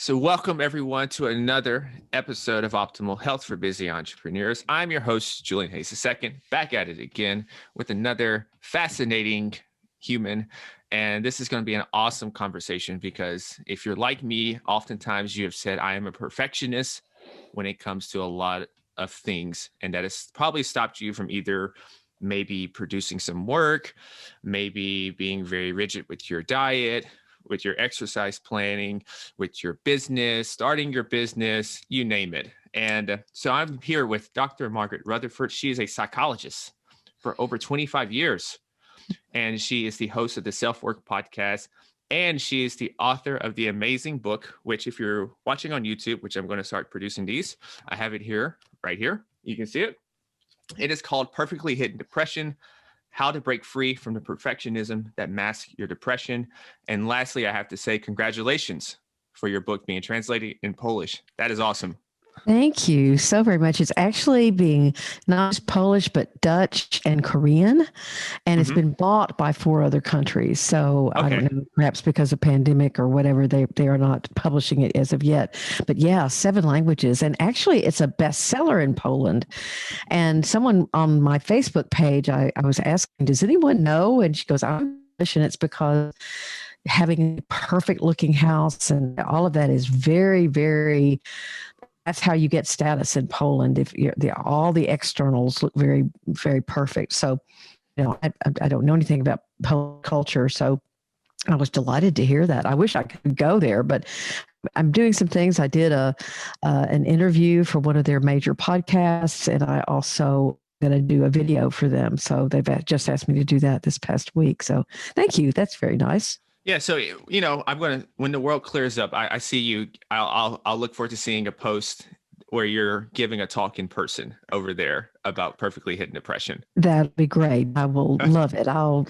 So welcome everyone to another episode of Optimal Health for Busy Entrepreneurs. I'm your host, Julian Hayes II, back at it again with another fascinating human. And this is going to be an awesome conversation because if you're like me, oftentimes you have said, I am a perfectionist when it comes to a lot of things. And that has probably stopped you from either maybe producing some work, maybe being very rigid with your diet, with your exercise planning, with your business, starting your business, you name it. And so I'm here with Dr. Margaret Rutherford. She is a psychologist for over 25 years, and she is the host of the SelfWork Podcast, and she is the author of the amazing book, which if you're watching on YouTube, which I'm going to start producing these, I have it here, right here. You can see it. It is called Perfectly Hidden Depression: How to Break Free from the Perfectionism That Masks Your Depression. And lastly, I have to say congratulations for your book being translated in Polish. That is awesome. Thank you so very much. It's actually being not just Polish, but Dutch and Korean, and it's been bought by 4 other countries. So I don't know, perhaps because of pandemic or whatever, they are not publishing it as of yet. But yeah, 7 languages. And actually, it's a bestseller in Poland. And someone on my Facebook page, I was asking, does anyone know? And she goes, I'm Polish, and it's because having a perfect looking house and all of that is very, very... That's how you get status in Poland. If all the externals look very, very perfect. So, I don't know anything about Polish culture, so I was delighted to hear that. I wish I could go there, but I'm doing some things. I did an interview for one of their major podcasts, and I also going to do a video for them. So they've just asked me to do that this past week. So thank you. That's very nice. Yeah. So, I'm going to, when the world clears up, I see you, I'll look forward to seeing a post where you're giving a talk in person over there about perfectly hidden depression. That'd be great. I will love it. I'll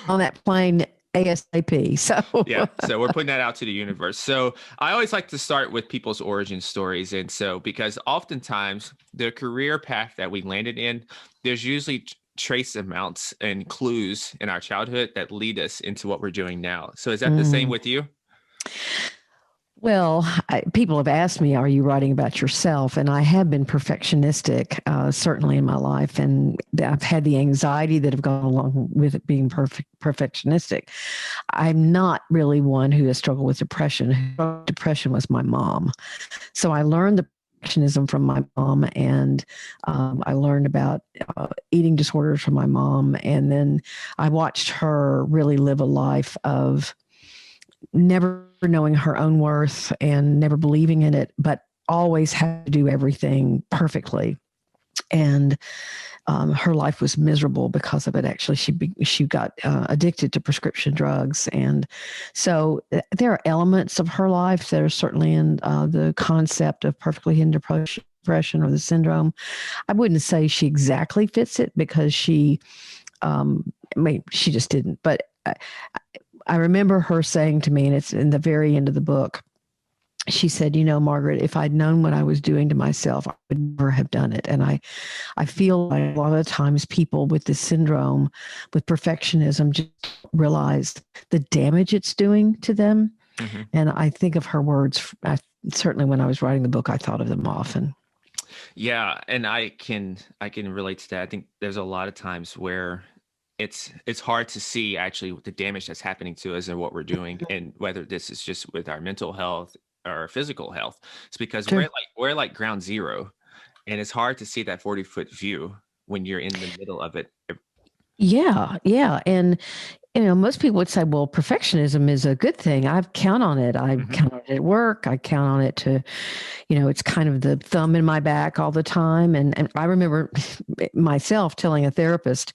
on that plane ASAP. So we're putting that out to the universe. So I always like to start with people's origin stories. And so, because oftentimes the career path that we landed in, there's usually trace amounts and clues in our childhood that lead us into what we're doing now. So is that the same with you? Well, people have asked me, are you writing about yourself? And I have been perfectionistic, certainly in my life. And I've had the anxiety that have gone along with it being perfectionistic. I'm not really one who has struggled with depression. Depression was my mom. So I learned the perfectionism from my mom, and I learned about eating disorders from my mom. And then I watched her really live a life of never knowing her own worth and never believing in it, but always had to do everything perfectly. And her life was miserable because of it. Actually, she got addicted to prescription drugs. And so there are elements of her life that are certainly in the concept of perfectly hidden depression or the syndrome. I wouldn't say she exactly fits it because she just didn't. But I remember her saying to me, and it's in the very end of the book, she said, Margaret, if I'd known what I was doing to myself, I would never have done it. And I feel like a lot of times people with this syndrome, with perfectionism, just realize the damage it's doing to them. Mm-hmm. And I think of her words, certainly when I was writing the book, I thought of them often. Yeah. And I can relate to that. I think there's a lot of times where it's hard to see actually the damage that's happening to us and what we're doing, and whether this is just with our mental health or physical health. It's because we're like ground zero, and it's hard to see that 40-foot view when you're in the middle of it. Yeah. And most people would say, well, perfectionism is a good thing. I count on it. I count on it at work. I count on it to, it's kind of the thumb in my back all the time. And I remember myself telling a therapist,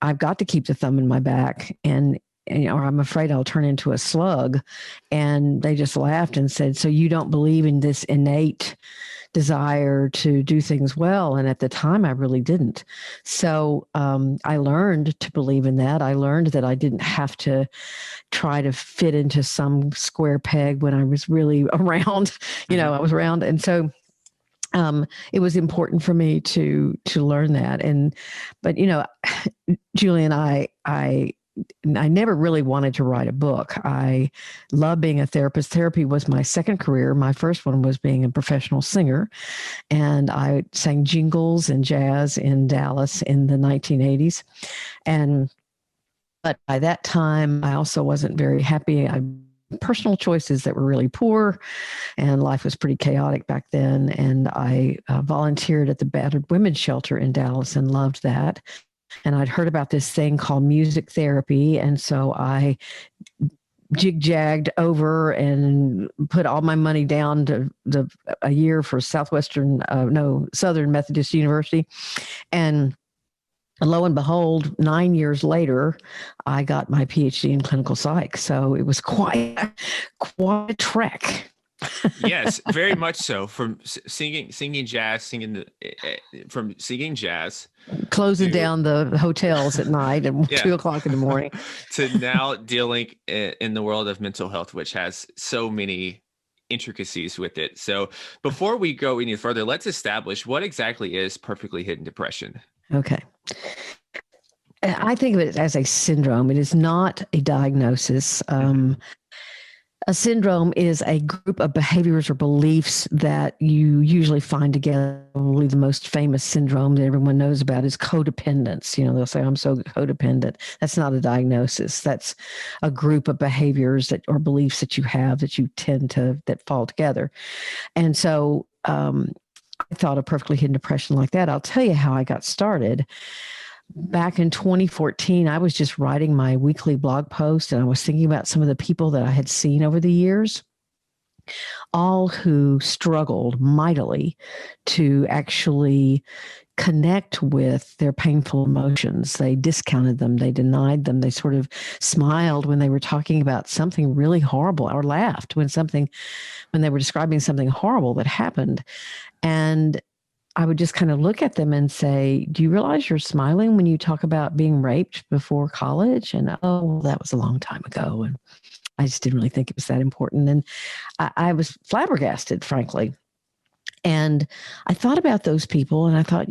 I've got to keep the thumb in my back, and or I'm afraid I'll turn into a slug. And they just laughed and said, so you don't believe in this innate desire to do things well? And at the time, I really didn't. So I learned to believe in that. I learned that I didn't have to try to fit into some square peg when I was really around, I was around. And so it was important for me to learn that. But Julie and I I never really wanted to write a book. I love being a therapist. Therapy was my second career. My first one was being a professional singer. And I sang jingles and jazz in Dallas in the 1980s. But by that time, I also wasn't very happy. I personal choices that were really poor, and life was pretty chaotic back then. And I volunteered at the battered women's shelter in Dallas and loved that. And I'd heard about this thing called music therapy. And so I jig-jagged over and put all my money down to a year for Southern Methodist University. And lo and behold, 9 years later, I got my PhD in clinical psych. So it was quite a trek. Yes, very much so. From singing jazz, from singing jazz, closing down the hotels at night at 2:00 in the morning, to now dealing in the world of mental health, which has so many intricacies with it. So before we go any further, let's establish what exactly is perfectly hidden depression. Okay. I think of it as a syndrome. It is not a diagnosis. A syndrome is a group of behaviors or beliefs that you usually find together. Probably the most famous syndrome that everyone knows about is codependence. They'll say, I'm so codependent. That's not a diagnosis. That's a group of behaviors or beliefs that you have that you that fall together. And so I thought of perfectly hidden depression like that. I'll tell you how I got started. Back in 2014, I was just writing my weekly blog post, and I was thinking about some of the people that I had seen over the years, all who struggled mightily to actually connect with their painful emotions. They discounted them. They denied them. They sort of smiled when they were talking about something really horrible, or laughed when they were describing something horrible that happened. And I would just kind of look at them and say, do you realize you're smiling when you talk about being raped before college? And, oh, well, that was a long time ago. And I just didn't really think it was that important. And I was flabbergasted, frankly. And I thought about those people, and I thought,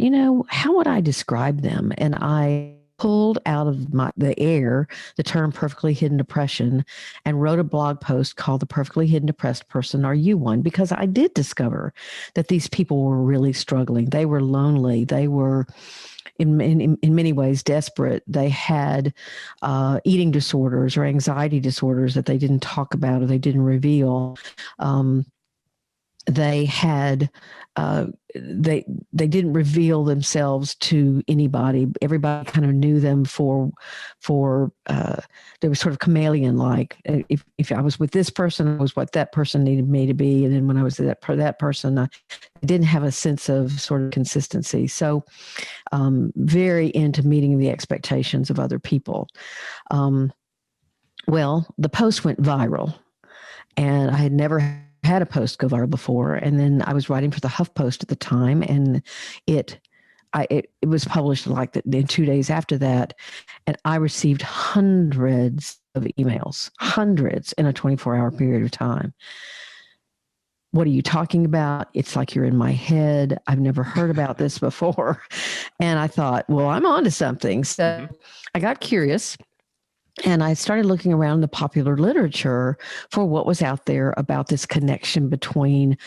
how would I describe them? And I pulled out of the air the term perfectly hidden depression and wrote a blog post called The Perfectly Hidden Depressed Person, Are You One? Because I did discover that these people were really struggling. They were lonely. They were in many ways desperate. They had eating disorders or anxiety disorders that they didn't talk about or they didn't reveal. They had they didn't reveal themselves to anybody. Everybody kind of knew them for they were sort of chameleon like. If I was with this person, I was what that person needed me to be, and then when I was that person, I didn't have a sense of sort of consistency. So very into meeting the expectations of other people. Well, the post went viral, and I had never had a post go viral before. And then I was writing for the HuffPost at the time, and it was published in 2 days after that. And I received hundreds of emails, hundreds in a 24-hour period of time. What are you talking about? It's like you're in my head. I've never heard about this before. And I thought, well, I'm onto something. So I got curious. And I started looking around the popular literature for what was out there about this connection between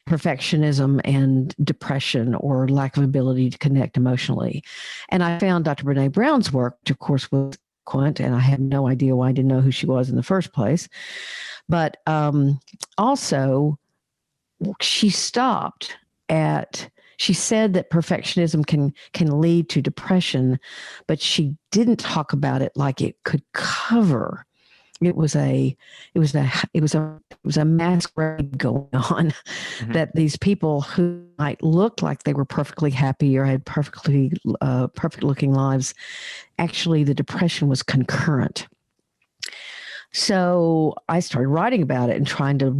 perfectionism and depression or lack of ability to connect emotionally. And I found Dr. Brene Brown's work, which of course was eloquent, and I had no idea why I didn't know who she was in the first place. But also, she said that perfectionism can lead to depression, but she didn't talk about it like it could cover. It was a masquerade going on that these people who might look like they were perfectly happy or had perfect looking lives, actually the depression was concurrent. So I started writing about it and trying to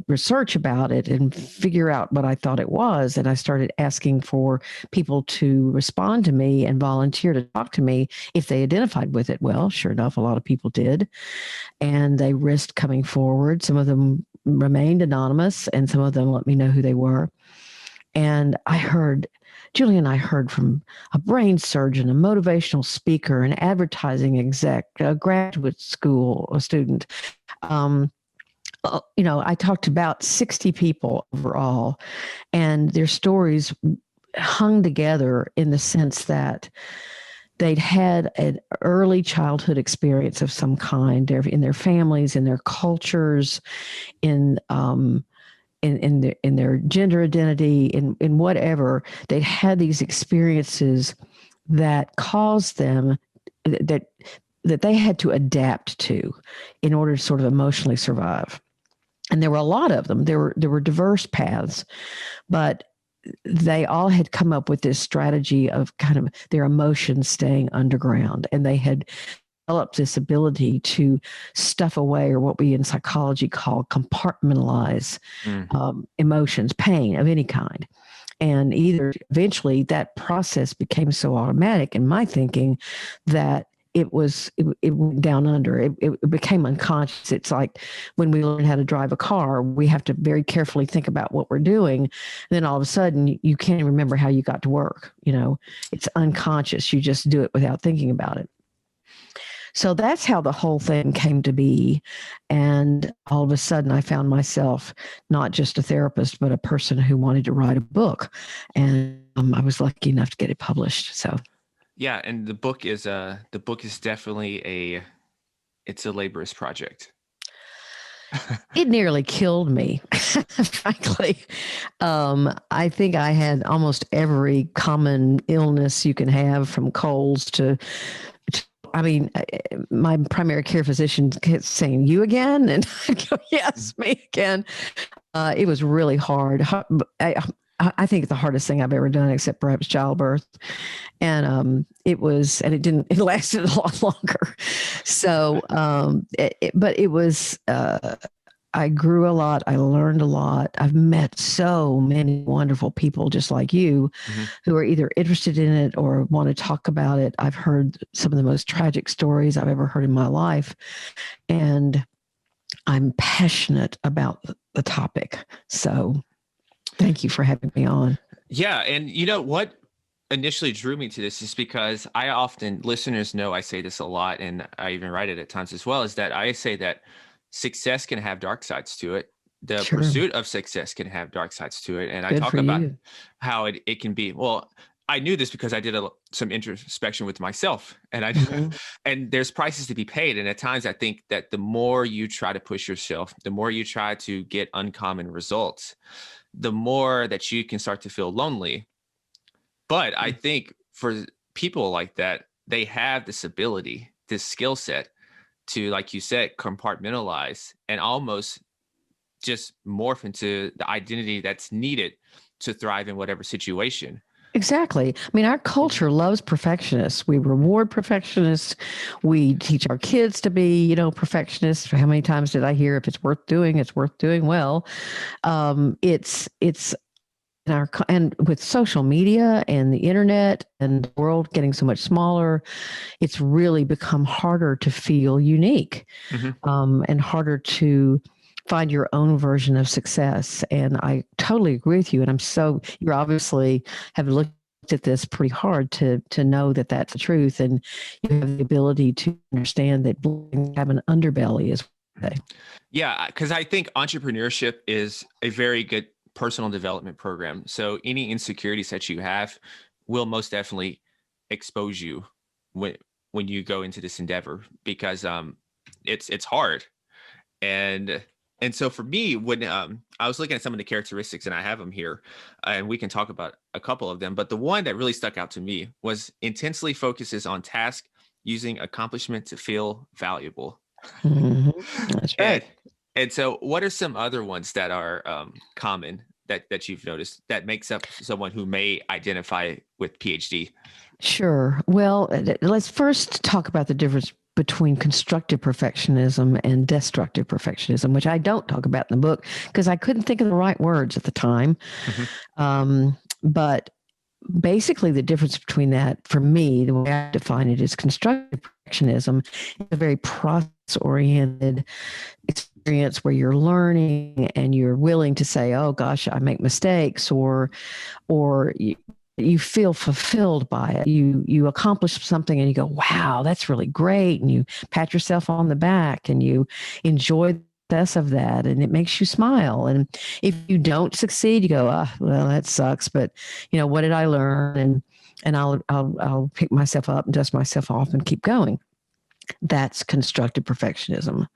research about it and figure out what I thought it was. And I started asking for people to respond to me and volunteer to talk to me if they identified with it. Well, sure enough, a lot of people did. And they risked coming forward. Some of them remained anonymous, and some of them let me know who they were. And I heard Julie and I heard from a brain surgeon, a motivational speaker, an advertising exec, a graduate school student. I talked to about 60 people overall, and their stories hung together in the sense that they'd had an early childhood experience of some kind in their families, in their cultures, in their gender identity, in whatever. They'd had these experiences that caused them that they had to adapt to in order to sort of emotionally survive. And there were a lot of them. There were diverse paths, but they all had come up with this strategy of kind of their emotions staying underground, and they had developed this ability to stuff away, or what we in psychology call compartmentalize emotions, pain of any kind. And either eventually that process became so automatic in my thinking that it went down under. It became unconscious. It's like when we learn how to drive a car, we have to very carefully think about what we're doing. And then all of a sudden you can't remember how you got to work. It's unconscious. You just do it without thinking about it. So that's how the whole thing came to be. And all of a sudden I found myself not just a therapist, but a person who wanted to write a book. And I was lucky enough to get it published. So. Yeah, and the book is definitely it's a laborious project. It nearly killed me, frankly. I think I had almost every common illness you can have, from colds to my primary care physician kept saying, "You again?" And I'd go, "Yes, me again." It was really hard. I think the hardest thing I've ever done, except perhaps childbirth. And it lasted a lot longer. So, but it was, I grew a lot. I learned a lot. I've met so many wonderful people just like you who are either interested in it or want to talk about it. I've heard some of the most tragic stories I've ever heard in my life. And I'm passionate about the topic. So thank you for having me on. Yeah. And you know what initially drew me to this is because listeners know I say this a lot, and I even write it at times as well, is that I say that success can have dark sides to it. The pursuit of success can have dark sides to it. And I talk about how it can be. Well, I knew this because I did some introspection with myself, and and there's prices to be paid. And at times I think that the more you try to push yourself, the more you try to get uncommon results, the more that you can start to feel lonely. But I think for people like that, they have this ability, this skill set to, like you said, compartmentalize and almost just morph into the identity that's needed to thrive in whatever situation. Exactly. I mean, our culture loves perfectionists. We reward perfectionists. We teach our kids to be, perfectionists. How many times did I hear, if it's worth doing, it's worth doing well? It's and with social media and the internet and the world getting so much smaller, it's really become harder to feel unique, and harder to find your own version of success. And I totally agree with you. And you obviously have looked at this pretty hard to know that that's the truth. And you have the ability to understand that have an underbelly as well. Yeah, because I think entrepreneurship is a very good personal development program. So any insecurities that you have will most definitely expose you when you go into this endeavor, because it's hard. And so for me, when I was looking at some of the characteristics, and I have them here, and we can talk about a couple of them, but the one that really stuck out to me was intensely focuses on task using accomplishment to feel valuable. That's right. And so what are some other ones that are common that you've noticed that makes up someone who may identify with PhD? Sure. Well, let's first talk about the difference between constructive perfectionism and destructive perfectionism, which I don't talk about in the book because I couldn't think of the right words at the time. But basically the difference between that, for me, the way I define it, is constructive perfectionism is a very process-oriented experience where you're learning and you're willing to say, oh gosh, I make mistakes, or you feel fulfilled by it. You accomplish something and you go, wow, that's really great. And you pat yourself on the back and you enjoy the success of that, and it makes you smile. And if you don't succeed, you go, well, that sucks, but what did I learn? And I'll pick myself up and dust myself off and keep going. That's constructive perfectionism.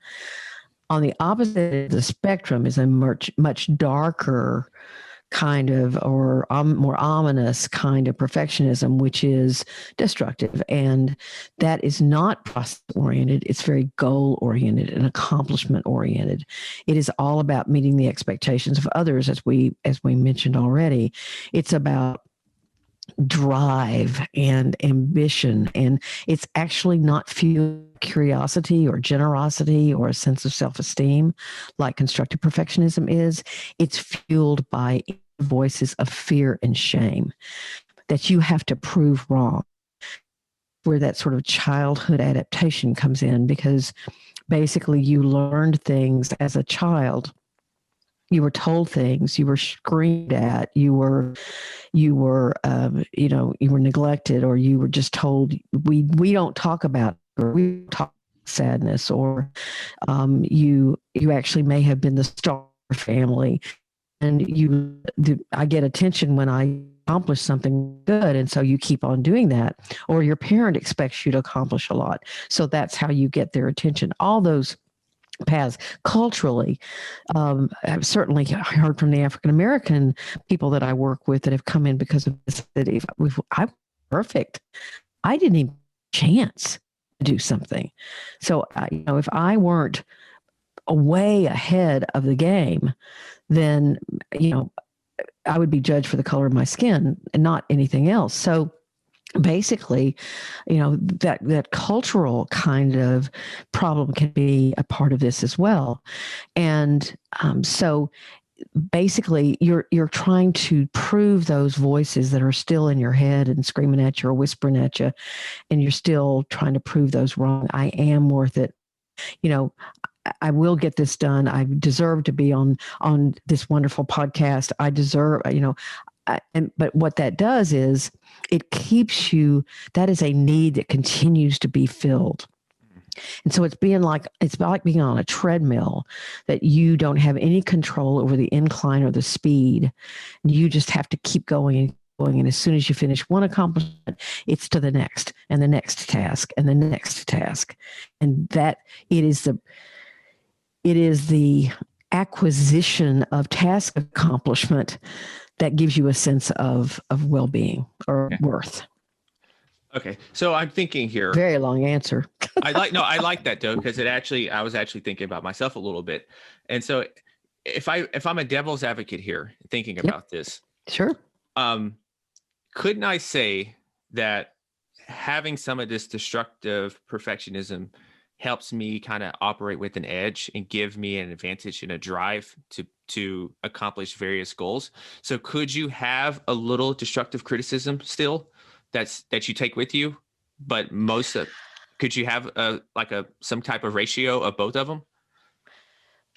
On the opposite of the spectrum is a much darker kind of, or more ominous kind of perfectionism, which is destructive. And that is not process oriented. It's very goal oriented and accomplishment oriented. It is all about meeting the expectations of others, as we mentioned already. It's about drive and ambition, and it's actually not fueled curiosity or generosity or a sense of self-esteem like constructive perfectionism is. It's fueled by voices of fear and shame that you have to prove wrong, where that sort of childhood adaptation comes in, because basically you learned things as a child. You were told things, you were screamed at, you were neglected, or you were just told, we don't talk about, or we don't talk sadness, or you actually may have been the star of family, and I get attention when I accomplish something good, and so you keep on doing that, or your parent expects you to accomplish a lot, so that's how you get their attention. All those paths culturally. I've certainly heard from the African American people that I work with that have come in because of this. I'm perfect. I didn't even chance to do something. So, if I weren't way ahead of the game, then I would be judged for the color of my skin and not anything else. So basically, that cultural kind of problem can be a part of this as well. And so basically you're trying to prove those voices that are still in your head and screaming at you or whispering at you, and you're still trying to prove those wrong. I am worth it. I will get this done. I deserve to be on this wonderful podcast. I deserve, but what that does is it keeps you, that is a need that continues to be filled. And so it's like being on a treadmill that you don't have any control over the incline or the speed. You just have to keep going and going. And as soon as you finish one accomplishment, it's to the next and the next task and the next task. And that it is the acquisition of task accomplishment that gives you a sense of well-being or worth. Okay. So I'm thinking here. Very long answer. I like that though, because I was actually thinking about myself a little bit. And so if I'm a devil's advocate here, thinking about this. Sure. Couldn't I say that having some of this destructive perfectionism helps me kind of operate with an edge and give me an advantage and a drive to accomplish various goals? So could you have a little destructive criticism still that you take with you, but could you have some type of ratio of both of them?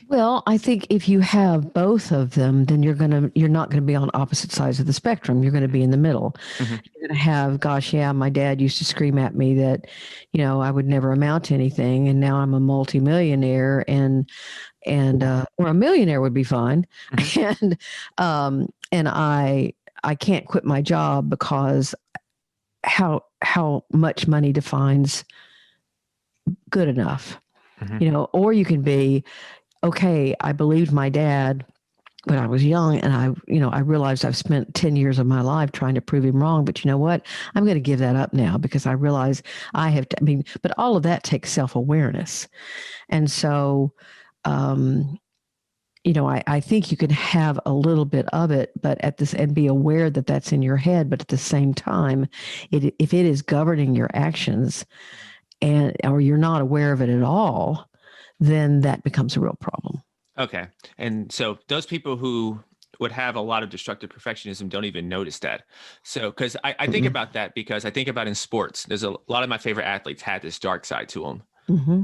Well, I think if you have both of them, then you're not going to be on opposite sides of the spectrum. You're going to be in the middle. Mm-hmm. You're going to have, gosh, yeah, my dad used to scream at me that, I would never amount to anything, and now I'm a multimillionaire, and or a millionaire would be fine, mm-hmm. and I can't quit my job because how much money defines good enough, mm-hmm. Or you can be, okay, I believed my dad when I was young, and I realized I've spent 10 years of my life trying to prove him wrong, but you know what? I'm going to give that up now because I realize I have to, but all of that takes self-awareness. And so, I think you can have a little bit of it, but and be aware that that's in your head, but at the same time, if it is governing your actions or you're not aware of it at all, then that becomes a real problem. Okay. And so those people who would have a lot of destructive perfectionism don't even notice that. So, because I think about that, because I think about in sports, there's a lot of my favorite athletes had this dark side to them. Mm-hmm.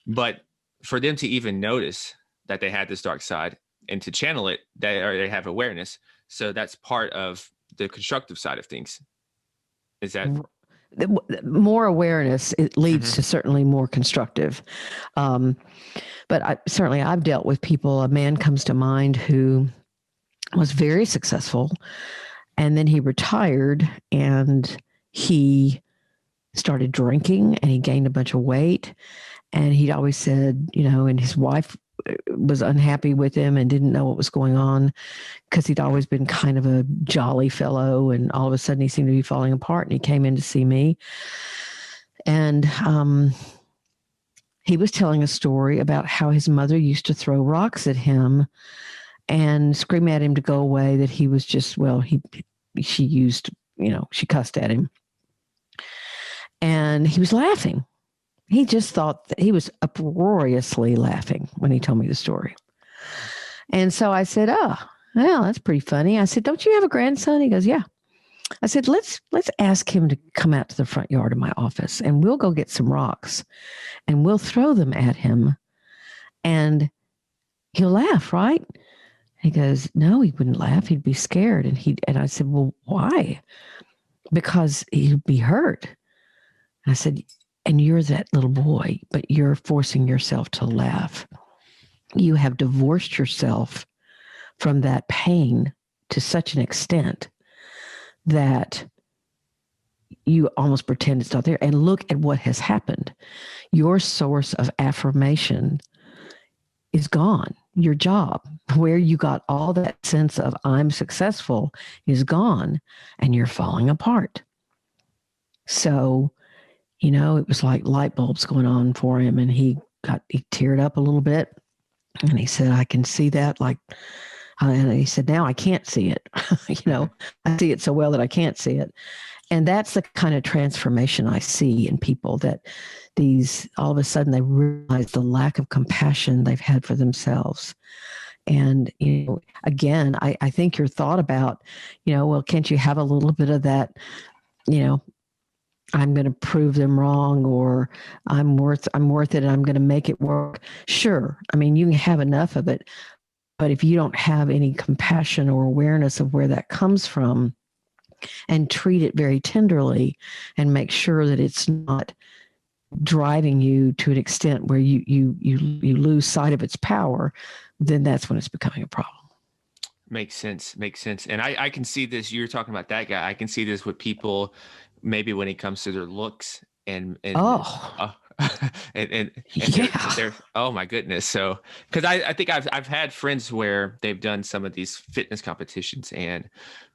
But for them to even notice that they had this dark side and to channel it, they have awareness. So that's part of the constructive side of things. Is that more awareness? It leads to certainly more constructive. But I've dealt with people. A man comes to mind who was very successful, and then he retired and he started drinking and he gained a bunch of weight. And he'd always said, and his wife was unhappy with him and didn't know what was going on because he'd always been kind of a jolly fellow. And all of a sudden he seemed to be falling apart. And he came in to see me. And he was telling a story about how his mother used to throw rocks at him and scream at him to go away, that he was just, she cussed at him. And he was laughing. He just thought that he was uproariously laughing when he told me the story. And so I said, oh, well, that's pretty funny. I said, don't you have a grandson? He goes, yeah. I said, let's ask him to come out to the front yard of my office and we'll go get some rocks and we'll throw them at him and he'll laugh, right? He goes, no, he wouldn't laugh. He'd be scared. And I said, well, why? Because he'd be hurt. And I said, and you're that little boy, but you're forcing yourself to laugh. You have divorced yourself from that pain to such an extent that you almost pretend it's not there. And look at what has happened. Your source of affirmation is gone. Your job, where you got all that sense of I'm successful, is gone, and you're falling apart. So, it was like light bulbs going on for him, and he teared up a little bit, and he said, I can see that. And he said, now I can't see it. I see it so well that I can't see it. And that's the kind of transformation I see in people, that all of a sudden they realize the lack of compassion they've had for themselves. And, again, I think your thought about, well, can't you have a little bit of that, I'm going to prove them wrong, or I'm worth it and I'm going to make it work. Sure. I mean, you can have enough of it, but if you don't have any compassion or awareness of where that comes from and treat it very tenderly and make sure that it's not driving you to an extent where you lose sight of its power, then that's when it's becoming a problem. Makes sense. And I can see this. You're talking about that guy. I can see this with people, maybe when it comes to their looks and they're, oh my goodness. So, cause I think I've had friends where they've done some of these fitness competitions, and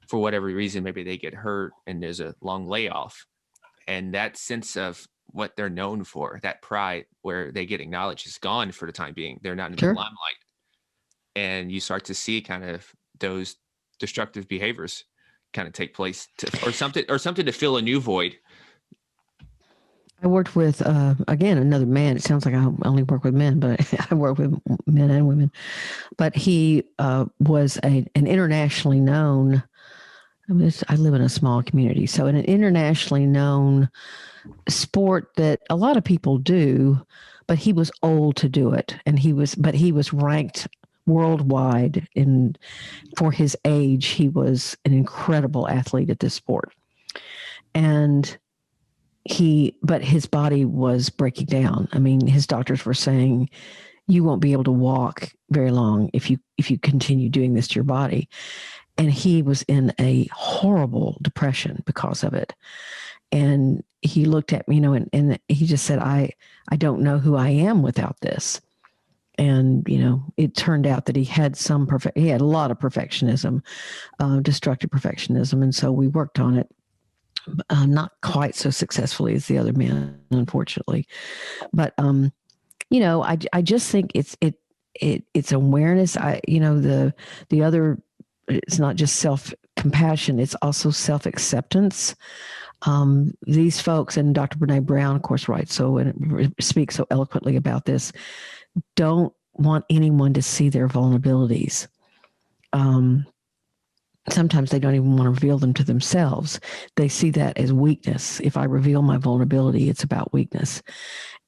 for whatever reason, maybe they get hurt and there's a long layoff, and that sense of what they're known for, that pride where they get acknowledged, is gone for the time being. They're not in the limelight, and you start to see kind of those destructive behaviors kind of take place or something to fill a new void. I worked with, again, another man. It sounds like I only work with men, but I work with men and women. But he was an internationally known, I live in a small community, so an internationally known sport that a lot of people do, but he was old to do it. And he was ranked worldwide for his age. He was an incredible athlete at this sport. And but his body was breaking down. I mean, his doctors were saying, you won't be able to walk very long if you continue doing this to your body. And he was in a horrible depression because of it. And he looked at me, and he just said, I don't know who I am without this. And, it turned out that he had he had a lot of perfectionism, destructive perfectionism. And so we worked on it. Not quite so successfully as the other man, unfortunately, but I just think it's awareness. The other, it's not just self-compassion; it's also self-acceptance. These folks, and Dr. Brene Brown, of course, writes and speaks so eloquently about this, don't want anyone to see their vulnerabilities. Sometimes they don't even want to reveal them to themselves. They see that as weakness. If I reveal my vulnerability, it's about weakness.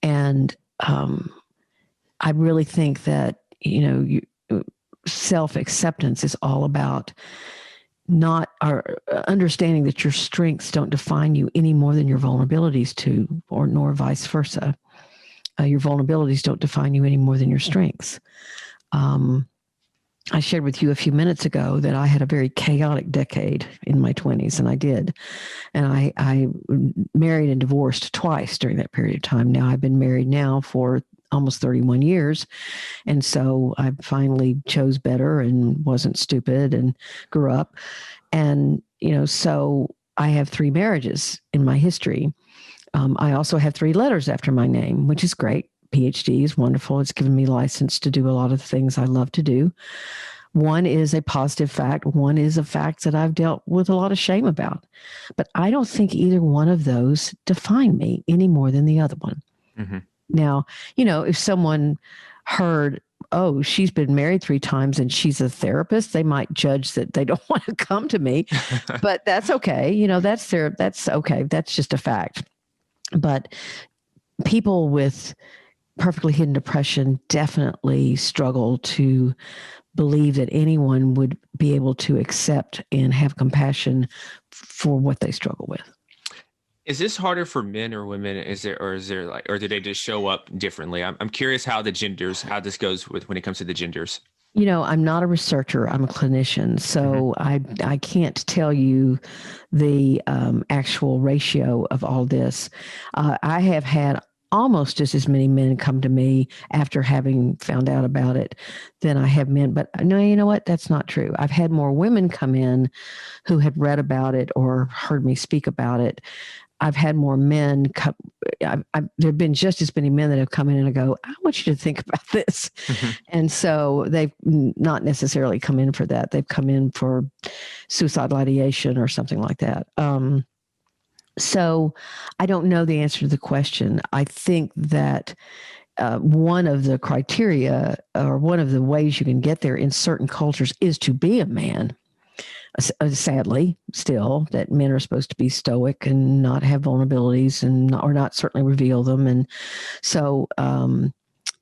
And I really think that, self-acceptance is all about not are understanding that your strengths don't define you any more than your vulnerabilities do, or nor vice versa. Your vulnerabilities don't define you any more than your strengths. I shared with you a few minutes ago that I had a very chaotic decade in my 20s, and I did. And I married and divorced twice during that period of time. Now I've been married now for almost 31 years. And so I finally chose better and wasn't stupid and grew up. And, so I have 3 marriages in my history. I also have 3 letters after my name, which is great. PhD is wonderful. It's given me license to do a lot of the things I love to do. One is a positive fact. One is a fact that I've dealt with a lot of shame about. But I don't think either one of those define me any more than the other one. Mm-hmm. Now, if someone heard, oh, she's been married 3 times and she's a therapist, they might judge that they don't want to come to me. But that's okay. That's okay. That's just a fact. But people with perfectly hidden depression definitely struggle to believe that anyone would be able to accept and have compassion for what they struggle with. Is this harder for men or women? Or do they just show up differently? I'm curious how this goes when it comes to the genders. I'm not a researcher. I'm a clinician. So mm-hmm. I can't tell you the actual ratio of all this. I have had almost just as many men come to me after having found out about it than I have men. But no, you know what? That's not true. I've had more women come in who had read about it or heard me speak about it. I've had more men come. There have been just as many men that have come in and go, I want you to think about this. Mm-hmm. And so they've not necessarily come in for that. They've come in for suicidal ideation or something like that. So I don't know the answer to the question. I think that one of the criteria or one of the ways you can get there in certain cultures is to be a man. Sadly, still, that men are supposed to be stoic and not have vulnerabilities or not certainly reveal them. And so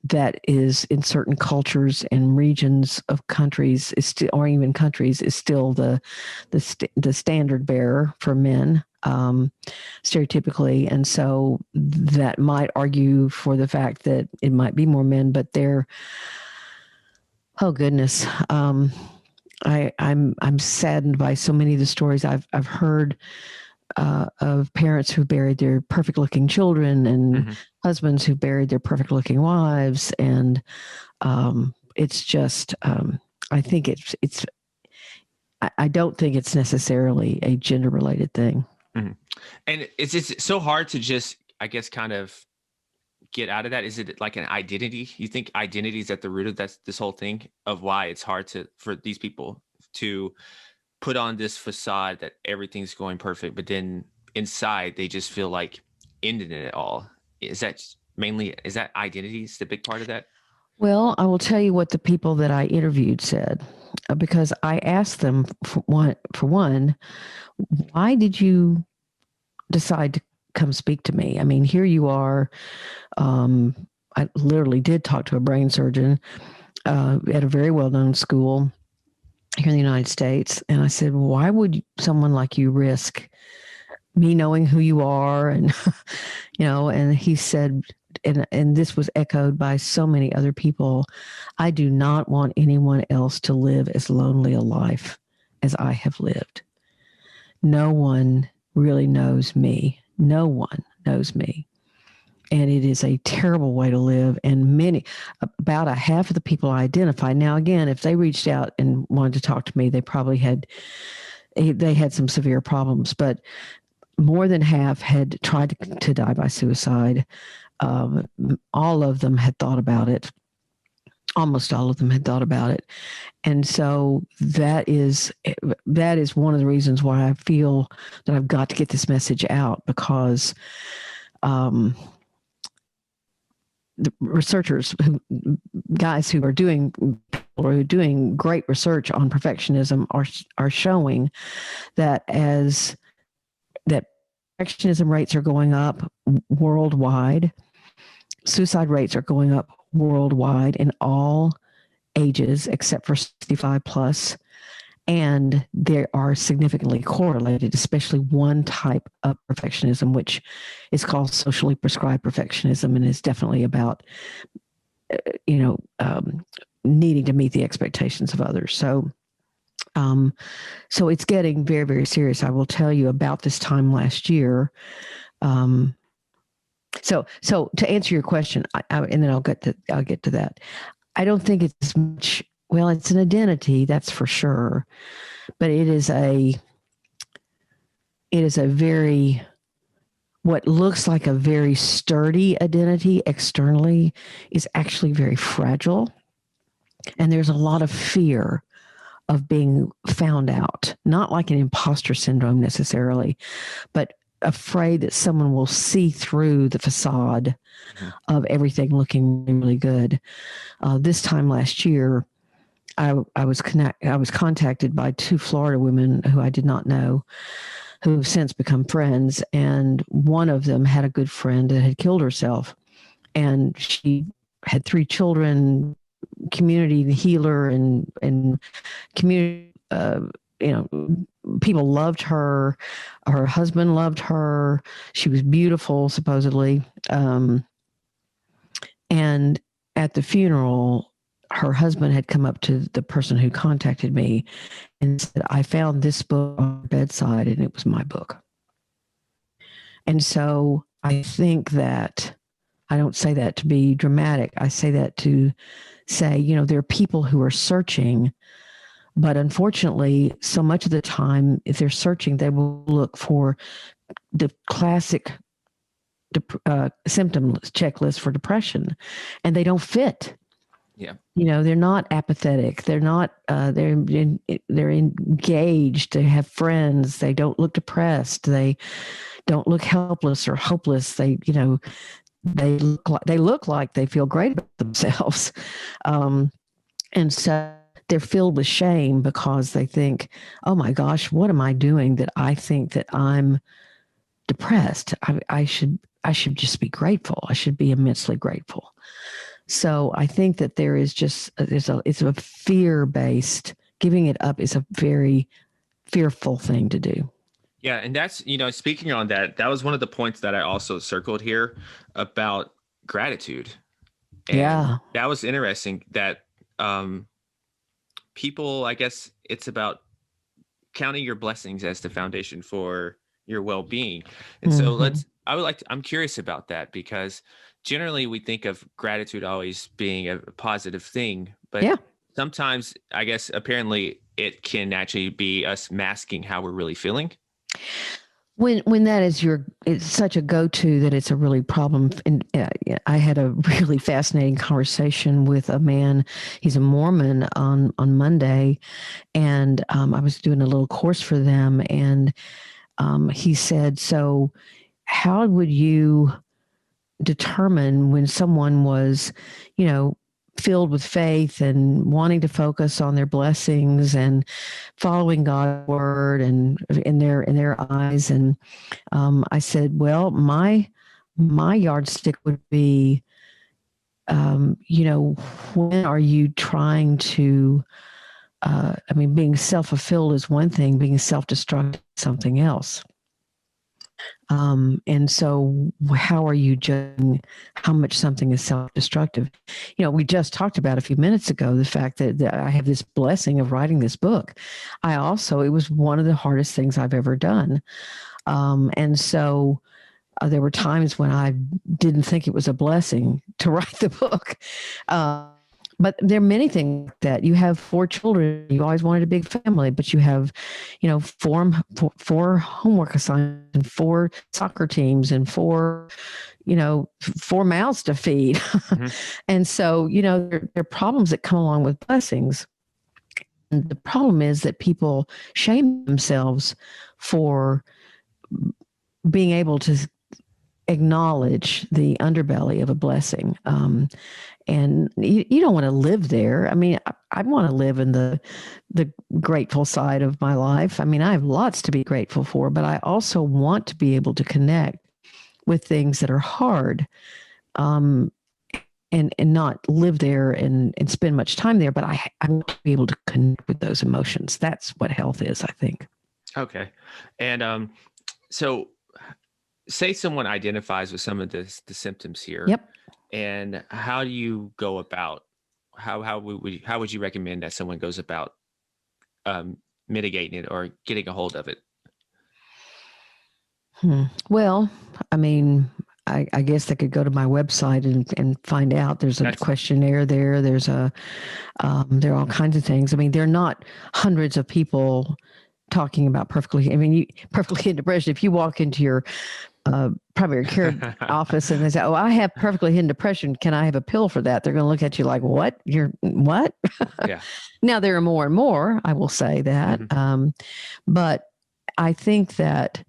that is in certain cultures and regions of countries or even countries is still the standard bearer for men. Stereotypically. And so that might argue for the fact that it might be more men, but oh goodness. I'm saddened by so many of the stories I've heard of parents who buried their perfect looking children and mm-hmm. husbands who buried their perfect looking wives. And it's just, I think I don't think it's necessarily a gender related thing. Mm-hmm. And it's just so hard to just, I guess, kind of get out of that. Is it like an identity? You think identity is at the root of this whole thing of why it's hard for these people to put on this facade that everything's going perfect, but then inside they just feel like ending it all. Is that identity is the big part of that? Well, I will tell you what the people that I interviewed said, because I asked them for one, why did you decide to come speak to me? I mean, here you are. I literally did talk to a brain surgeon at a very well-known school here in the United States. And I said, why would someone like you risk me knowing who you are? And, and he said, and this was echoed by so many other people, I do not want anyone else to live as lonely a life as I have lived. No one really knows me. No one knows me. And it is a terrible way to live. And about a half of the people I identified. Now, again, if they reached out and wanted to talk to me, they probably had some severe problems, but more than half had tried to die by suicide. All of them had thought about it. Almost all of them had thought about it. And so that is one of the reasons why I feel that I've got to get this message out, because the researchers, guys who are doing great research on perfectionism are showing that that perfectionism rates are going up worldwide. Suicide rates are going up worldwide in all ages except for 65 plus. And they are significantly correlated, especially one type of perfectionism, which is called socially prescribed perfectionism, and is definitely about, needing to meet the expectations of others. So it's getting very, very serious. I will tell you about this time last year. So to answer your question, and then I'll get to that. I don't think it's as much. Well, it's an identity, that's for sure, but it is a very, what looks like a very sturdy identity externally is actually very fragile, and there's a lot of fear of being found out, not like an impostor syndrome necessarily, but afraid that someone will see through the facade of everything looking really good. This time last year, I was contacted by two Florida women who I did not know, who have since become friends, and one of them had a good friend that had killed herself, and she had 3 children, community healer, and community, people loved her. Her husband loved her. She was beautiful, supposedly. And at the funeral, her husband had come up to the person who contacted me and said, I found this book on her bedside, and it was my book. And so I think that, I don't say that to be dramatic. I say that to say, there are people who are searching, but unfortunately, so much of the time, if they're searching, they will look for the classic symptom checklist for depression, and they don't fit. Yeah. They're not apathetic. They're not, they're engaged. They have friends. They don't look depressed. They don't look helpless or hopeless. They look like they feel great about themselves. And so they're filled with shame because they think, oh my gosh, what am I doing that I think that I'm depressed? I should just be grateful. I should be immensely grateful. So I think that there is it's a fear-based, giving it up is a very fearful thing to do. Yeah. And that's, speaking on that, that was one of the points that I also circled here about gratitude. And yeah. That was interesting that people, I guess it's about counting your blessings as the foundation for your well-being. And so I'm curious about that, because generally we think of gratitude always being a positive thing, but sometimes I guess apparently it can actually be us masking how we're really feeling. When that is it's such a go-to that it's a really problem. And I had a really fascinating conversation with a man. He's a Mormon on Monday, and I was doing a little course for them, and he said, so how would you determine when someone was, filled with faith and wanting to focus on their blessings and following God's word and in their eyes? And I said, well, my yardstick would be, when are you trying to, being self-fulfilled is one thing, being self-destructive is something else. And so how are you judging how much something is self-destructive? We just talked about a few minutes ago, the fact that I have this blessing of writing this book. It was one of the hardest things I've ever done. And so there were times when I didn't think it was a blessing to write the book. But there are many things that you have 4 children. You always wanted a big family, but you have, 4 homework assignments and 4 soccer teams and 4 mouths to feed. Mm-hmm. And so, there are problems that come along with blessings. And the problem is that people shame themselves for being able to acknowledge the underbelly of a blessing. And you don't want to live there. I want to live in the grateful side of my life. I have lots to be grateful for, but I also want to be able to connect with things that are hard. and not live there and spend much time there, but I want to be able to connect with those emotions. That's what health is, I think. Okay. And so say someone identifies with some of the symptoms here. Yep. And how do you go about, how would you recommend that someone goes about mitigating it or getting a hold of it? Well, I mean, I guess they could go to my website and find out. There's a questionnaire there. There are all kinds of things. I mean, there are not hundreds of people talking about perfectly hidden depression. If you walk into your primary care office and they say, "Oh, I have perfectly hidden depression. Can I have a pill for that?" They're going to look at you like, "What? You're what?" Yeah. Now there are more and more. I will say that, but I think that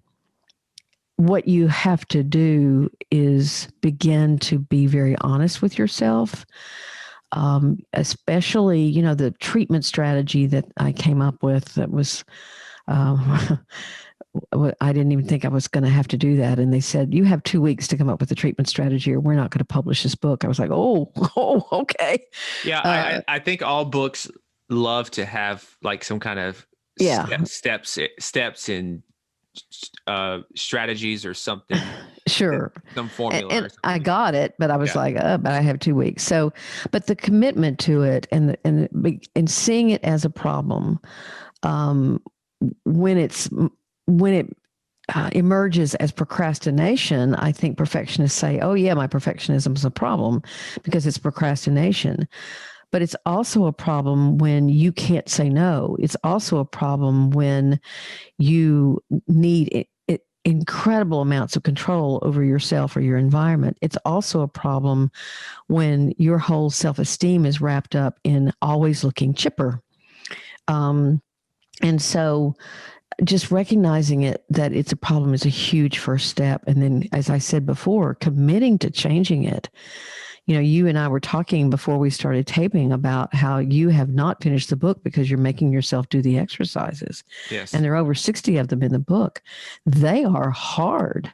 what you have to do is begin to be very honest with yourself. Especially, the treatment strategy that I came up with that was, I didn't even think I was going to have to do that. And they said, you have 2 weeks to come up with a treatment strategy or we're not going to publish this book. I was like, oh, okay. Yeah. I think all books love to have like some kind of steps and strategies or something. Sure. Some formula. And I got it, but I was like, but I have 2 weeks. So, but the commitment to it and seeing it as a problem, when it emerges as procrastination, I think perfectionists say, oh yeah, my perfectionism is a problem because it's procrastination. But it's also a problem when you can't say no. It's also a problem when you need incredible amounts of control over yourself or your environment. It's also a problem when your whole self-esteem is wrapped up in always looking chipper. And so just recognizing that it's a problem is a huge first step. And then, as I said before, committing to changing it. You and I were talking before we started taping about how you have not finished the book because you're making yourself do the exercises. Yes. And there are over 60 of them in the book. They are hard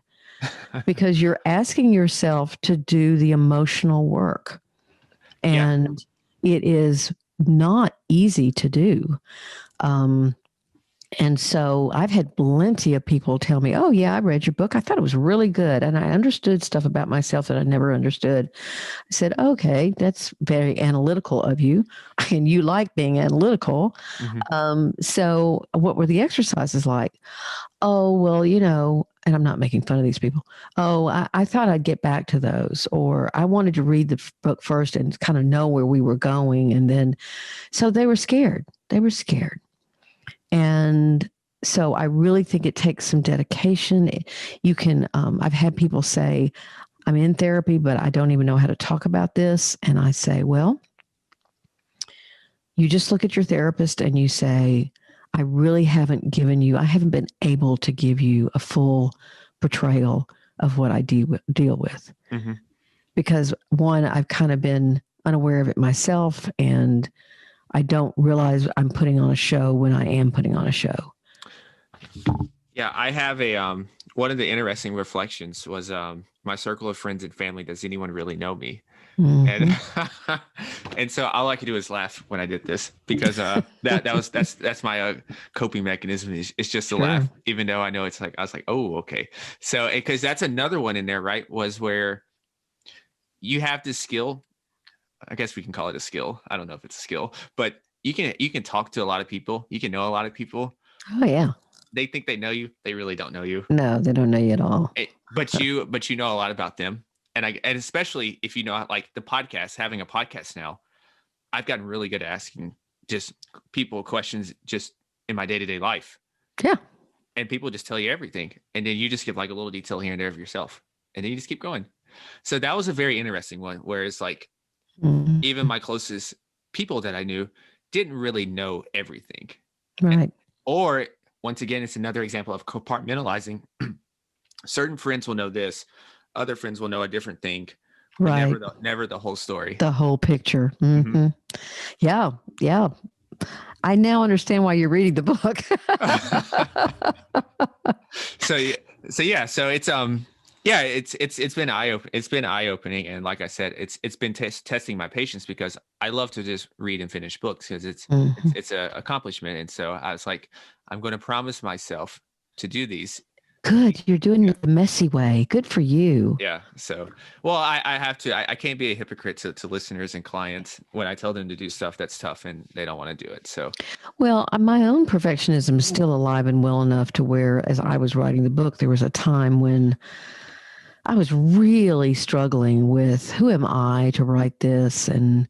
because you're asking yourself to do the emotional work. And it is not easy to do. And so I've had plenty of people tell me, oh, yeah, I read your book. I thought it was really good. And I understood stuff about myself that I never understood. I said, okay, that's very analytical of you. And you like being analytical. So what were the exercises like? Oh, well, and I'm not making fun of these people. Oh, I thought I'd get back to those. Or I wanted to read the book first and kind of know where we were going. And then, so they were scared. And so I really think it takes some dedication. You can, I've had people say, I'm in therapy, but I don't even know how to talk about this. And I say, well, you just look at your therapist and you say, I haven't been able to give you a full portrayal of what I deal with. Because one, I've kind of been unaware of it myself, and I don't realize I'm putting on a show when I am putting on a show. Yeah, I have one of the interesting reflections was my circle of friends and family. Does anyone really know me? And and so all I could do is laugh when I did this because that's my coping mechanism. It's just to laugh, even though I know it's like I was like, oh, okay. So because that's another one in there, right? Was where you have this skill. I guess we can call it a skill. I don't know if it's a skill, but you can talk to a lot of people. You can know a lot of people. Oh yeah. They think they know you. They really don't know you. No, they don't know you at all. But you know a lot about them. And especially if you know, like the podcast, having a podcast now, I've gotten really good at asking just people questions just in my day-to-day life. Yeah. And people just tell you everything. And then you just give like a little detail here and there of yourself. And then you just keep going. So that was a very interesting one, where it's like, even my closest people that I knew didn't really know everything. Right. Or once again, it's another example of compartmentalizing. Certain friends will know this. Other friends will know a different thing. Right. Never the whole story. The whole picture. Yeah. Yeah. I now understand why you're reading the book. So it's Yeah, it's been eye opening, and like I said, it's been testing my patience, because I love to just read and finish books, because Mhm. it's a accomplishment. And so I was like, I'm going to promise myself to do these. Good. You're doing it the messy way. Good for you. Yeah. So, well, I have to, I can't be a hypocrite to listeners and clients when I tell them to do stuff that's tough and they don't want to do it. So, Well, my own perfectionism is still alive and well enough to where, as I was writing the book, there was a time when I was really struggling with who am I to write this? And,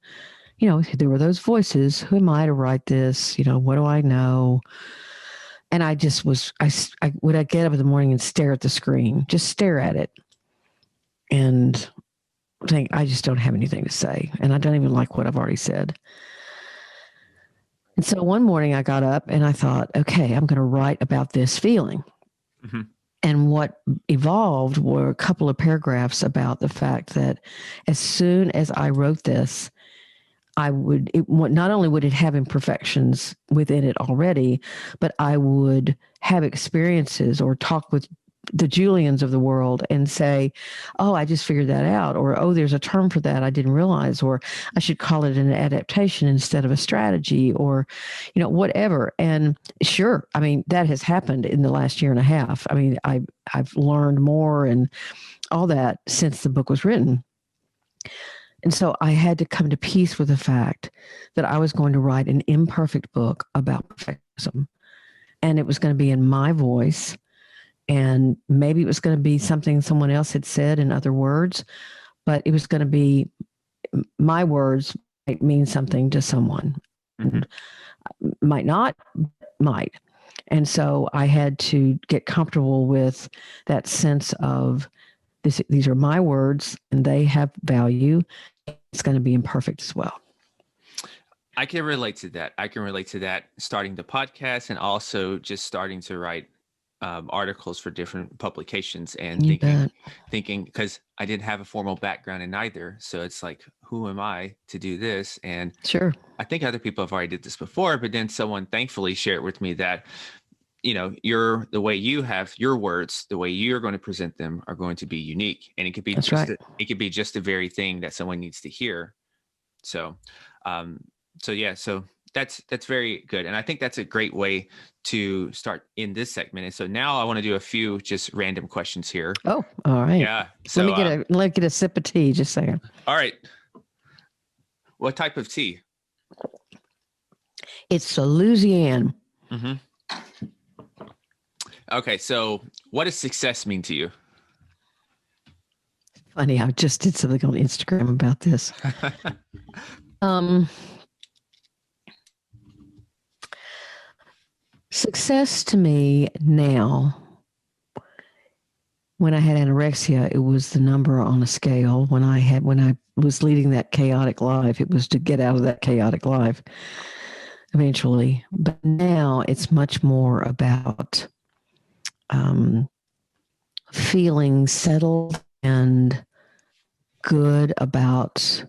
there were those voices. Who am I to write this? What do I know? And I just was, I would I get up in the morning and stare at the screen, just stare at it and think, I just don't have anything to say. And I don't even like what I've already said. And so one morning I got up and I thought, okay, I'm going to write about this feeling. mm-hmm. And what evolved were a couple of paragraphs about the fact that as soon as I wrote this, not only would it have imperfections within it already, but I would have experiences or talk with the Julians of the world and say, oh, I just figured that out. Or, oh, there's a term for that I didn't realize. Or I should call it an adaptation instead of a strategy, or, whatever. And sure, I mean, that has happened in the last year and a half. I mean, I've learned more and all that since the book was written. And so I had to come to peace with the fact that I was going to write an imperfect book about perfectionism. And it was going to be in my voice. And maybe it was going to be something someone else had said in other words, but it was going to be my words might mean something to someone. Mm-hmm. Might not, might. And so I had to get comfortable with that sense of these are my words and they have value. It's going to be imperfect as well. I can relate to that. I can relate to that starting the podcast and also just starting to write articles for different publications and thinking because I didn't have a formal background in either. So it's like, who am I to do this? And sure, I think other people have already did this before, but then someone thankfully shared with me that, the way you have your words, the way you're going to present them are going to be unique. And it could be it could be just the very thing that someone needs to hear. So, so that's very good. And I think that's a great way to start in this segment. And so now I want to do a few just random questions here. Oh, all right. Yeah. So let me get a sip of tea. Just a second. All right. What type of tea? It's a Louisiana. Mm-hmm. Okay. So what does success mean to you? Funny. I just did something on Instagram about this. Success to me now, when I had anorexia, it was the number on a scale. When I was leading that chaotic life, it was to get out of that chaotic life eventually. But now it's much more about feeling settled and good about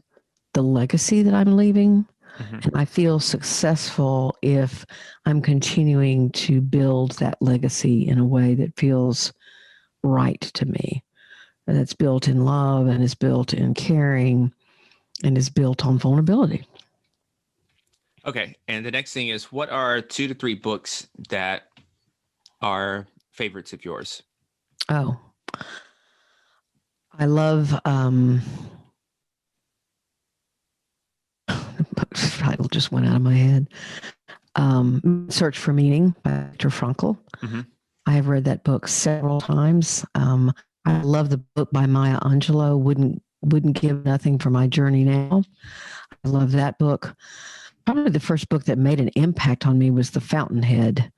the legacy that I'm leaving. Mm-hmm. And I feel successful if I'm continuing to build that legacy in a way that feels right to me. And it's built in love and is built in caring and is built on vulnerability. Okay. And the next thing is, what are 2 to 3 books that are favorites of yours? Oh, I love, the title just went out of my head. Search for Meaning by Dr. Frankl. Mm-hmm. I have read that book several times. I love the book by Maya Angelou, Wouldn't Give Nothing for My Journey Now. I love that book. Probably the first book that made an impact on me was The Fountainhead.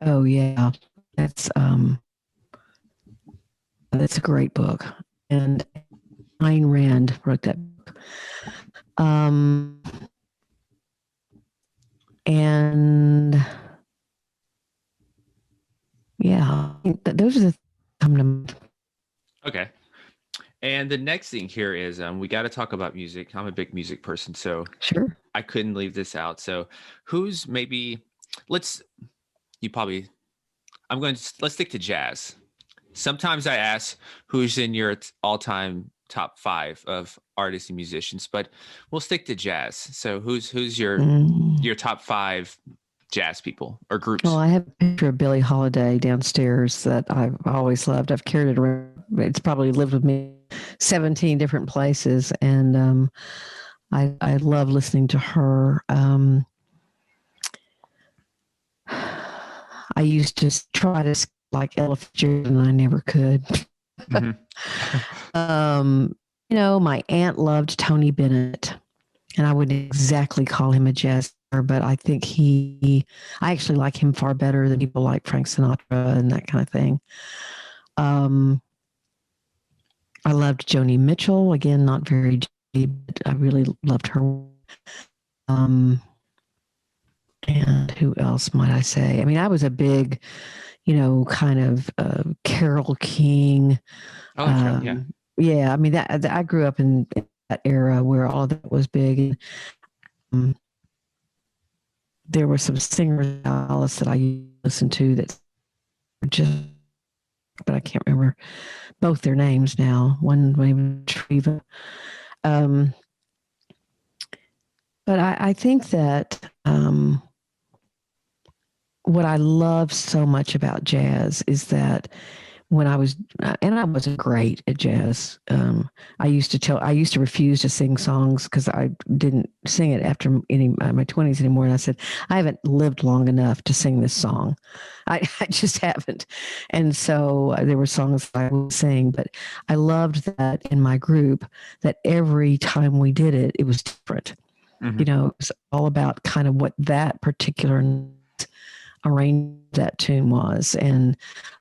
Oh yeah, that's a great book. And Ayn Rand wrote that book. And yeah, those are the come to mind. Okay. And the next thing here is we got to talk about music. I'm a big music person, so sure, I couldn't leave this out. So who's maybe let's stick to jazz. Sometimes I ask who's in your all-time top 5 of artists and musicians, but we'll stick to jazz. So who's your top 5 jazz people or groups? Well, I have a picture of Billie Holiday downstairs that I've always loved. I've carried it around. It's probably lived with me 17 different places, and I love listening to her. I used to try to like Ella Fitzgerald, and I never could. Mm-hmm. My aunt loved Tony Bennett, and I wouldn't exactly call him a jazz singer, but I think I actually like him far better than people like Frank Sinatra and that kind of thing. I loved Joni Mitchell, again, not very jazzy, but I really loved her. And who else might I say? I mean, I was a big, kind of Carole King. Oh, yeah. Yeah, I mean, that I grew up in that era where all of that was big. And, there were some singers in Dallas that I listened to that just, but I can't remember both their names now. One named Treva. But I think that what I love so much about jazz is that when I was, and I wasn't great at jazz. I used to refuse to sing songs because I didn't sing it after my 20s anymore. And I said, I haven't lived long enough to sing this song. I just haven't. And so there were songs I would sing, but I loved that in my group that every time we did it, it was different. Mm-hmm. It was all about kind of what that particular arrange that tune was. And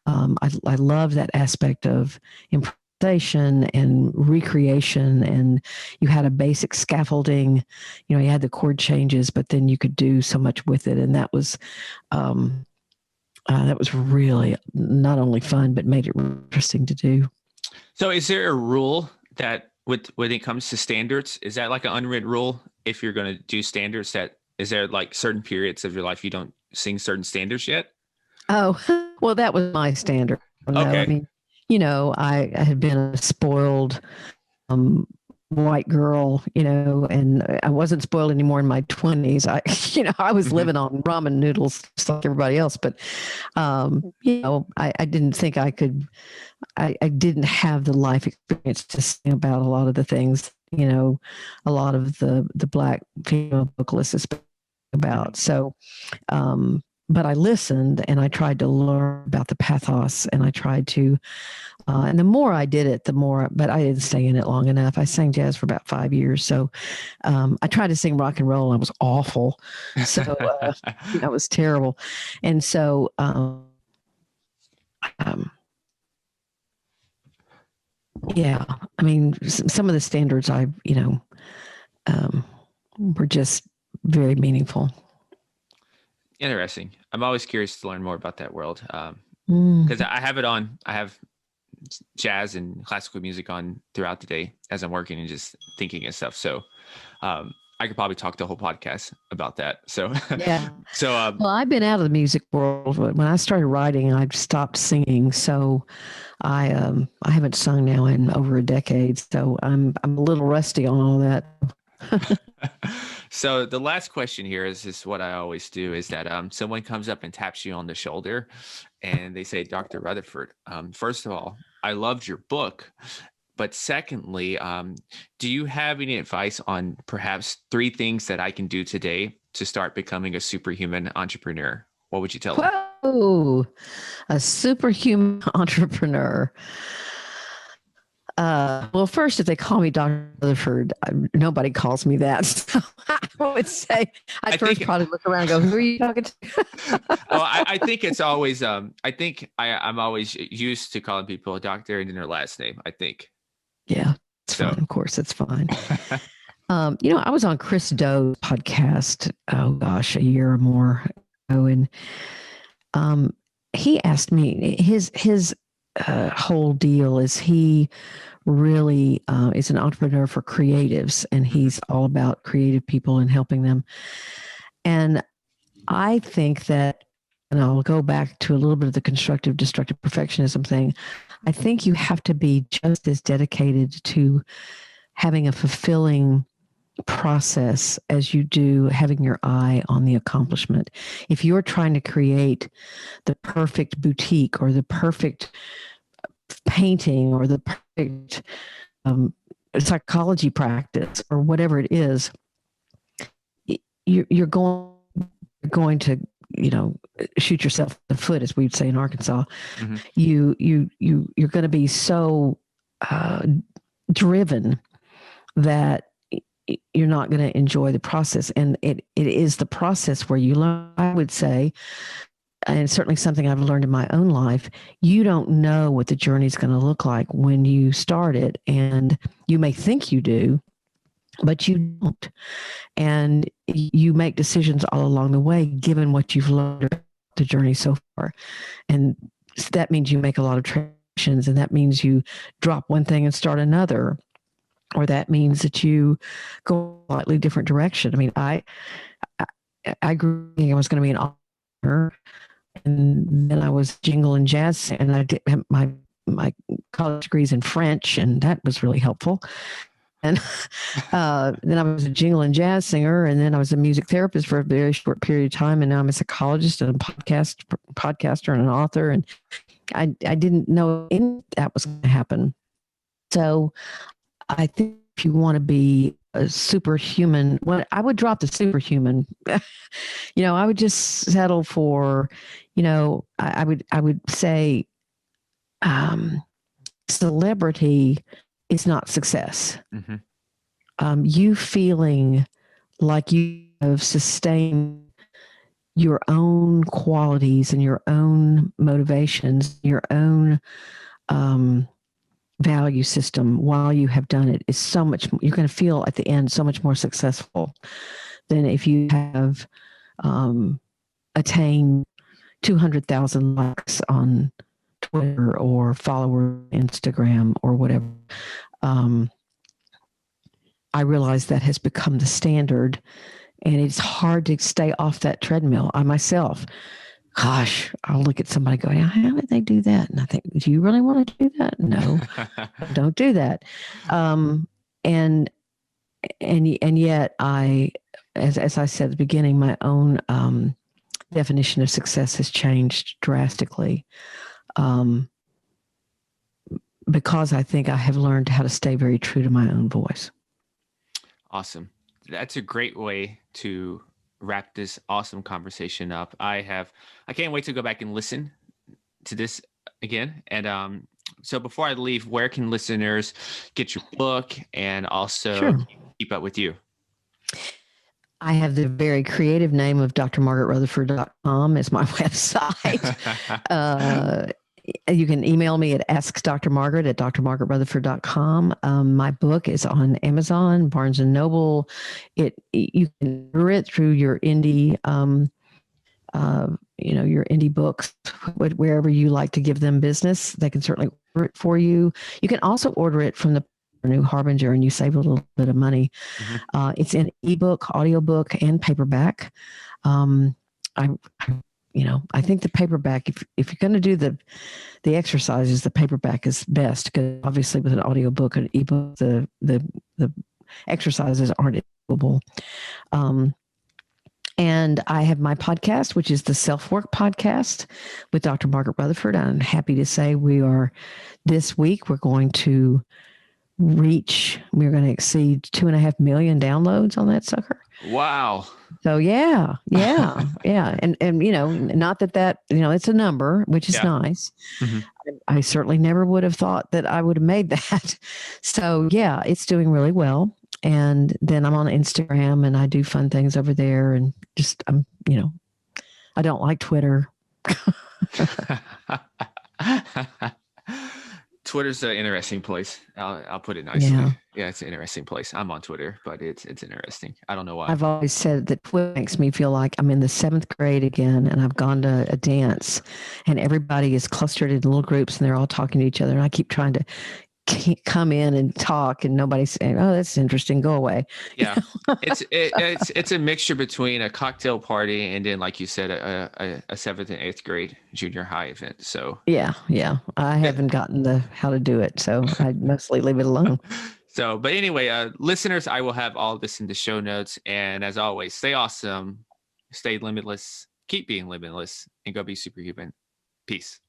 I love that aspect of improvisation and recreation. And you had a basic scaffolding, you had the chord changes, but then you could do so much with it. And that was really not only fun, but made it interesting to do. So is there a rule that when it comes to standards, is that like an unwritten rule? If you're going to do standards, is there like certain periods of your life you don't sing certain standards yet? Oh, well, that was my standard. Okay. I mean, I had been a spoiled white girl, and I wasn't spoiled anymore in my 20s. I was living on ramen noodles just like everybody else, but, I didn't think I could, I didn't have the life experience to sing about a lot of the things, a lot of the Black female vocalists about. So, but I listened and I tried to learn about the pathos, and I tried to, and the more I did it, the more, but I didn't stay in it long enough. I sang jazz for about 5 years. So I tried to sing rock and roll. And I was awful. So I was terrible. And so, yeah, I mean, some of the standards were just very meaningful. Interesting. I'm always curious to learn more about that world. Because I have jazz and classical music on throughout the day as I'm working and just thinking and stuff. So I could probably talk the whole podcast about that. So yeah. So well, I've been out of the music world. When I started writing, I stopped singing. So I haven't sung now in over a decade. So I'm a little rusty on all that. So the last question here is what I always do is that someone comes up and taps you on the shoulder and they say, Dr. Rutherford, first of all, I loved your book. But secondly, do you have any advice on perhaps 3 things that I can do today to start becoming a superhuman entrepreneur? What would you tell them? Whoa, a superhuman entrepreneur. Well, first, if they call me Dr. Rutherford, nobody calls me that. So I would say probably look around and go, who are you talking to? Well, I think it's always, I'm always used to calling people a doctor and then their last name, I think. Yeah, it's fine. Of course, it's fine. I was on Chris Doe's podcast, a year or more ago, and he asked me, his whole deal is he really is an entrepreneur for creatives, and he's all about creative people and helping them. And I think that and I'll go back to a little bit of the constructive, destructive perfectionism thing. I think you have to be just as dedicated to having a fulfilling process as you do having your eye on the accomplishment. If you're trying to create the perfect boutique or the perfect painting or the perfect psychology practice or whatever it is, you're going to, shoot yourself in the foot, as we'd say in Arkansas. Mm-hmm. You're going to be so driven that you're not going to enjoy the process. And it is the process where you learn, I would say, and it's certainly something I've learned in my own life. You don't know what the journey is going to look like when you start it. And you may think you do, but you don't. And you make decisions all along the way, given what you've learned about the journey so far. And that means you make a lot of transitions, and that means you drop one thing and start another. Or that means that you go a slightly different direction. I mean, I grew up thinking I was going to be an author, and then I was jingle and jazz, and I did my college degrees in French, and that was really helpful. And then I was a jingle and jazz singer, and then I was a music therapist for a very short period of time, and now I'm a psychologist and a podcaster and an author, and I didn't know any that was going to happen. So I think if you want to be a superhuman, I would drop the superhuman. I would just settle for, I would say celebrity is not success. Mm-hmm. You feeling like you have sustained your own qualities and your own motivations, your own value system while you have done it is so much, you're going to feel at the end so much more successful than if you have attained 200,000 likes on Twitter or follower Instagram or whatever. I realize that has become the standard, and it's hard to stay off that treadmill. I myself, gosh, I'll look at somebody going, how did they do that? And I think, do you really want to do that? No, don't do that. And yet I, as I said at the beginning, my own definition of success has changed drastically. Because I think I have learned how to stay very true to my own voice. Awesome. That's a great way to wrap this awesome conversation up. I can't wait to go back and listen to this again. And so before I leave, where can listeners get your book and also keep up with you? I have the very creative name of drmargaretrutherford.com as my website. You can email me at askdrmargaret at drmargaretrutherford.com. My book is on Amazon, Barnes & Noble. You can order it through your indie, your indie books, wherever you like to give them business. They can certainly order it for you. You can also order it from the New Harbinger, and you save a little bit of money. Mm-hmm. It's an ebook, audiobook, and paperback. I think the paperback, if you're going to do the exercises, the paperback is best, because obviously with an audiobook and ebook, the exercises aren't doable. And I have my podcast, which is the SelfWork Podcast with Dr. Margaret Rutherford. I'm happy to say this week, we're going to exceed 2.5 million downloads on that sucker. Wow. So yeah. And not that, it's a number, which is nice. Mm-hmm. I certainly never would have thought that I would have made that. So yeah, it's doing really well. And then I'm on Instagram, and I do fun things over there, and just, I don't like Twitter. Twitter's an interesting place. I'll put it nicely. Yeah, it's an interesting place. I'm on Twitter, but it's interesting. I don't know why. I've always said that Twitter makes me feel like I'm in the 7th grade again, and I've gone to a dance, and everybody is clustered in little groups, and they're all talking to each other. And I keep trying to come in and talk and nobody's saying, oh, that's interesting, go away. Yeah. It's a mixture between a cocktail party and then, like you said, a 7th and 8th grade junior high event. So yeah. I haven't gotten how to do it, so I mostly leave it alone. So, but anyway, listeners, I will have all of this in the show notes. And as always, stay awesome, stay limitless, keep being limitless, and go be superhuman. Peace.